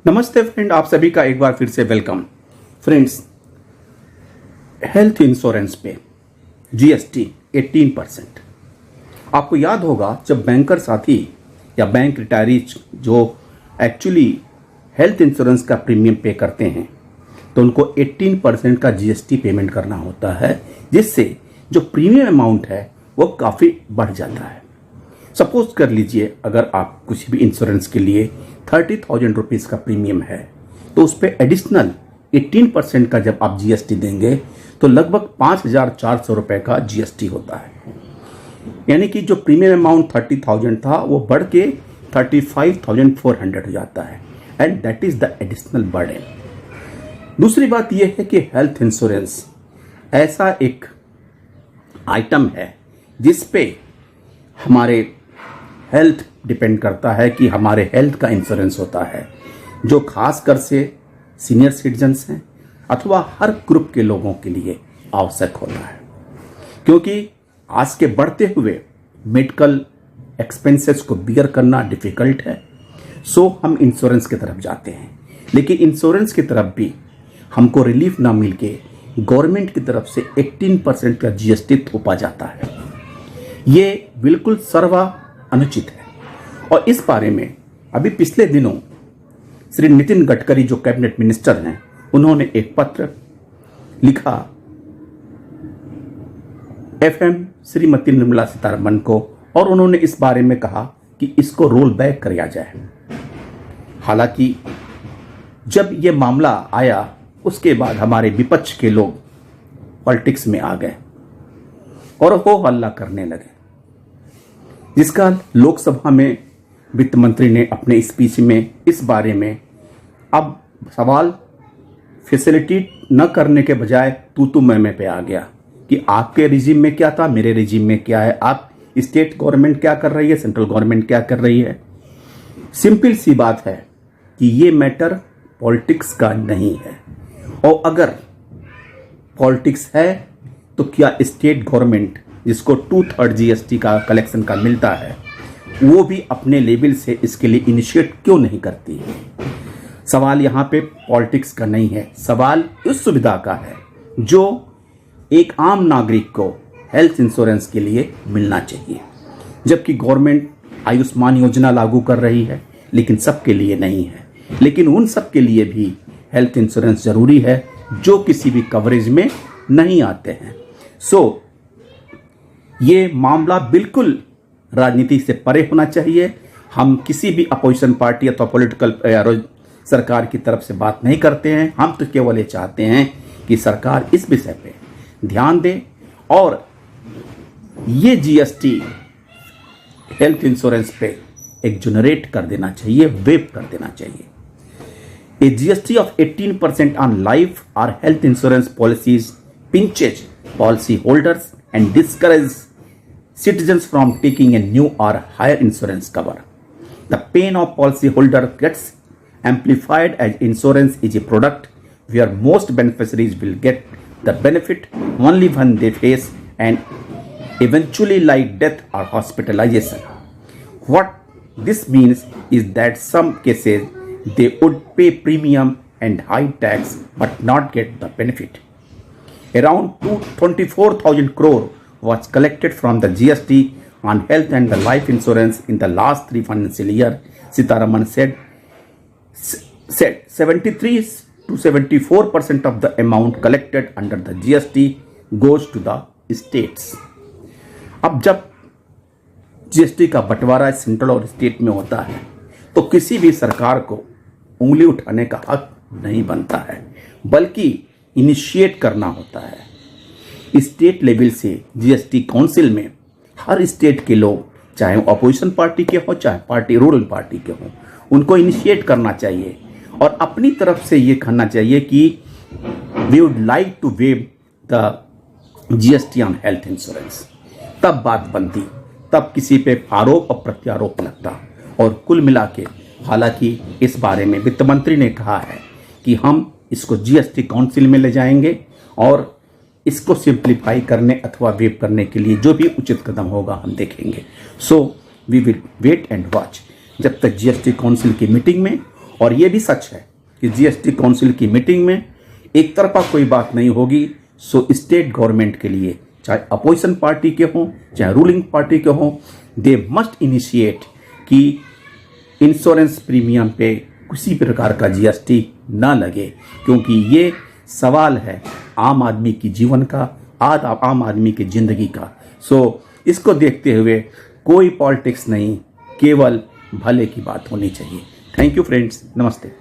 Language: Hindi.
नमस्ते फ्रेंड, आप सभी का एक बार फिर से वेलकम। फ्रेंड्स, हेल्थ इंश्योरेंस पे जीएसटी 18%। आपको याद होगा जब बैंकर साथी या बैंक रिटायरीज जो एक्चुअली हेल्थ इंश्योरेंस का प्रीमियम पे करते हैं तो उनको 18% का जीएसटी पेमेंट करना होता है, जिससे जो प्रीमियम अमाउंट है वो काफ़ी बढ़ जाता है। सपोज कर लीजिए अगर आप कुछ भी इंश्योरेंस के लिए 30,000 रुपीज़ का प्रीमियम है तो उस पर एडिशनल 18% का जब आप जीएसटी देंगे तो लगभग 5,400 रुपये का जीएसटी होता है। यानी कि जो प्रीमियम अमाउंट 30,000 था वो बढ़ के 35,400 हो जाता है, and that is the additional burden. दूसरी बात यह है कि हेल्थ इंश्योरेंस ऐसा एक आइटम है जिस पे हमारे हेल्थ डिपेंड करता है कि हमारे हेल्थ का इंश्योरेंस होता है, जो खासकर से सीनियर सिटीजन्स हैं अथवा हर ग्रुप के लोगों के लिए आवश्यक होता है, क्योंकि आज के बढ़ते हुए मेडिकल एक्सपेंसेस को बियर करना डिफ़िकल्ट है। सो हम इंश्योरेंस की तरफ जाते हैं, लेकिन इंश्योरेंस की तरफ भी हमको रिलीफ ना मिल के गवर्नमेंट की तरफ से 18% का जीएसटी थोपा जाता है। ये बिल्कुल सर्वा अनुचित है। और इस बारे में अभी पिछले दिनों श्री नितिन गडकरी जो कैबिनेट मिनिस्टर हैं, उन्होंने एक पत्र लिखा एफएम श्रीमती निर्मला सीतारमण को, और उन्होंने इस बारे में कहा कि इसको रोल बैक किया जाए। हालांकि जब ये मामला आया उसके बाद हमारे विपक्ष के लोग पॉलिटिक्स में आ गए और हो हल्ला करने लगे, जिसका लोकसभा में वित्त मंत्री ने अपने स्पीच में इस बारे में अब सवाल फैसिलिटी न करने के बजाय तू मैं पे आ गया कि आपके रिजीम में क्या था, मेरे रिजीम में क्या है, आप स्टेट गवर्नमेंट क्या कर रही है, सेंट्रल गवर्नमेंट क्या कर रही है। सिंपल सी बात है कि ये मैटर पॉलिटिक्स का नहीं है, और अगर पॉलिटिक्स है तो क्या स्टेट गवर्नमेंट जिसको 2/3 जीएसटी का कलेक्शन का मिलता है वो भी अपने लेवल से इसके लिए इनिशिएट क्यों नहीं करती है। सवाल यहाँ पे पॉलिटिक्स का नहीं है, सवाल उस सुविधा का है जो एक आम नागरिक को हेल्थ इंश्योरेंस के लिए मिलना चाहिए। जबकि गवर्नमेंट आयुष्मान योजना लागू कर रही है लेकिन सबके लिए नहीं है, लेकिन उन सब के लिए भी हेल्थ इंश्योरेंस जरूरी है जो किसी भी कवरेज में नहीं आते हैं। सो ये मामला बिल्कुल राजनीति से परे होना चाहिए। हम किसी भी अपोजिशन पार्टी अथवा पॉलिटिकल सरकार की तरफ से बात नहीं करते हैं, हम तो केवल ये चाहते हैं कि सरकार इस विषय पे ध्यान दे और ये जीएसटी हेल्थ इंश्योरेंस पे एक्सोनरेट कर देना चाहिए, वेव कर देना चाहिए। A GST of 18% on life or health insurance policies pinches policy holders and discourages citizens from taking a new or higher insurance cover. The pain of policyholder gets amplified as insurance is a product where most beneficiaries will get the benefit only when they face an eventually like death or hospitalization. What this means is that some cases they would pay premium and high tax but not get the benefit. Around 24,000 crore was collected from the GST on health and the life insurance in the last 3 financial year. Sitaraman said 73 to 74% of the amount collected under the GST goes to the states. अब जब जीएसटी का बंटवारा सेंट्रल और स्टेट में होता है तो किसी भी सरकार को उंगली उठाने का हक नहीं बनता है, बल्कि इनिशिएट करना होता है। स्टेट लेवल से जीएसटी काउंसिल में हर स्टेट के लोग, चाहे वो अपोजिशन पार्टी के हो चाहे पार्टी रूरल पार्टी के हो, उनको इनिशिएट करना चाहिए और अपनी तरफ से ये कहना चाहिए कि we would like to waive the GST on health insurance. तब बात बनती, तब किसी पे आरोप और प्रत्यारोप लगता। और कुल मिला के हालांकि इस बारे में वित्त मंत्री ने कहा है कि हम इसको जीएसटी काउंसिल में ले जाएंगे और इसको सिंप्लीफाई करने अथवा वेव करने के लिए जो भी उचित कदम होगा हम देखेंगे। So we will wait and watch जब तक जीएसटी काउंसिल की मीटिंग में और ये भी सच है कि जीएसटी काउंसिल की मीटिंग में एक तरफा कोई बात नहीं होगी। सो स्टेट गवर्नमेंट के लिए, चाहे अपोजिशन पार्टी के हों चाहे रूलिंग पार्टी के हों, दे मस्ट इनिशिएट कि इंश्योरेंस प्रीमियम पे किसी प्रकार का जीएसटी ना लगे, क्योंकि ये सवाल है आम आदमी की जीवन का, आम आदमी की जिंदगी का। सो इसको देखते हुए कोई पॉलिटिक्स नहीं, केवल भले की बात होनी चाहिए। थैंक यू फ्रेंड्स, नमस्ते।